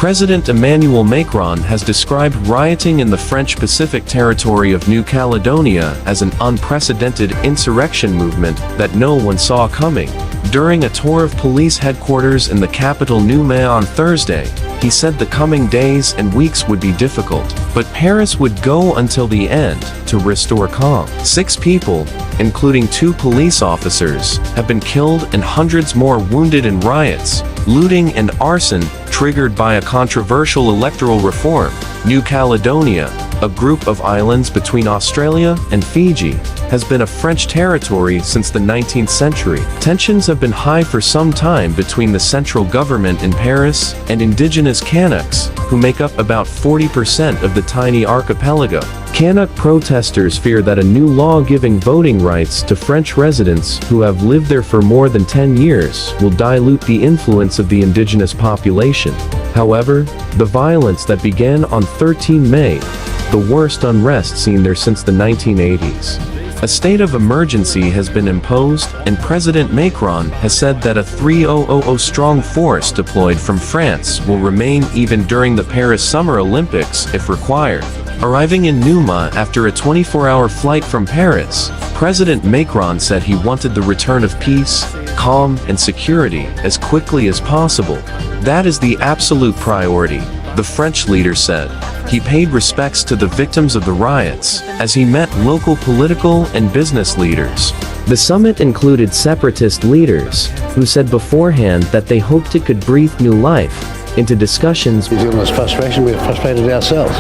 President Emmanuel Macron has described rioting in the French Pacific territory of New Caledonia as an unprecedented insurrection movement that no one saw coming. During a tour of police headquarters in the capital Nouméa on Thursday, he said the coming days and weeks would be difficult, but Paris would go until the end to restore calm. 6 people, including 2 police officers, have been killed and hundreds more wounded in riots, looting and arson triggered by a controversial electoral reform. New Caledonia, a group of islands between Australia and Fiji, has been a French territory since the 19th century. Tensions have been high for some time between the central government in Paris and indigenous Kanaks, who make up about 40% of the tiny archipelago. Kanak protesters fear that a new law giving voting rights to French residents who have lived there for more than 10 years will dilute the influence of the indigenous population. However, the violence that began on 13 May, the worst unrest seen there since the 1980s. A state of emergency has been imposed, and President Macron has said that a 3,000-strong force deployed from France will remain even during the Paris Summer Olympics if required. Arriving in Nouméa after a 24-hour flight from Paris, President Macron said he wanted the return of peace, calm, and security as quickly as possible. That is the absolute priority, the French leader said. He paid respects to the victims of the riots, as he met local political and business leaders. The summit included separatist leaders, who said beforehand that they hoped it could breathe new life into discussions with frustration. We're frustrated ourselves.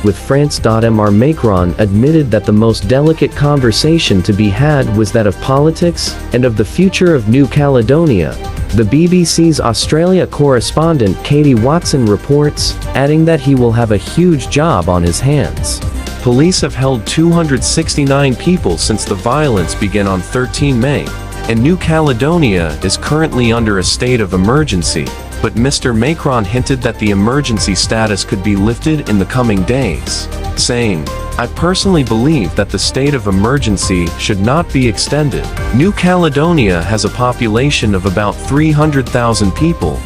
With France. Emmanuel Macron admitted that the most delicate conversation to be had was that of politics and of the future of New Caledonia. The BBC's Australia correspondent Katie Watson reports, adding that he will have a huge job on his hands. Police have held 269 people since the violence began on 13 May, and New Caledonia is currently under a state of emergency. But Mr. Macron hinted that the emergency status could be lifted in the coming days, saying, "I personally believe that the state of emergency should not be extended." New Caledonia has a population of about 300,000 people,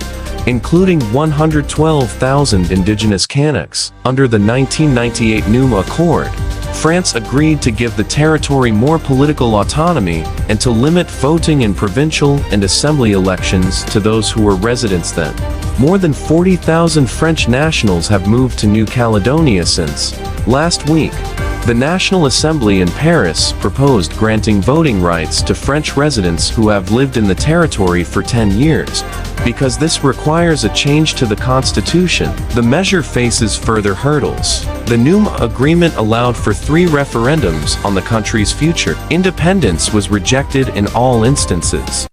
including 112,000 indigenous Kanaks. Under the 1998 Nouméa Accord, France agreed to give the territory more political autonomy and to limit voting in provincial and assembly elections to those who were residents then. More than 40,000 French nationals have moved to New Caledonia since. Last week, the National Assembly in Paris proposed granting voting rights to French residents who have lived in the territory for 10 years. Because this requires a change to the constitution, the measure faces further hurdles. The Nouméa agreement allowed for 3 referendums on the country's future. Independence was rejected in all instances.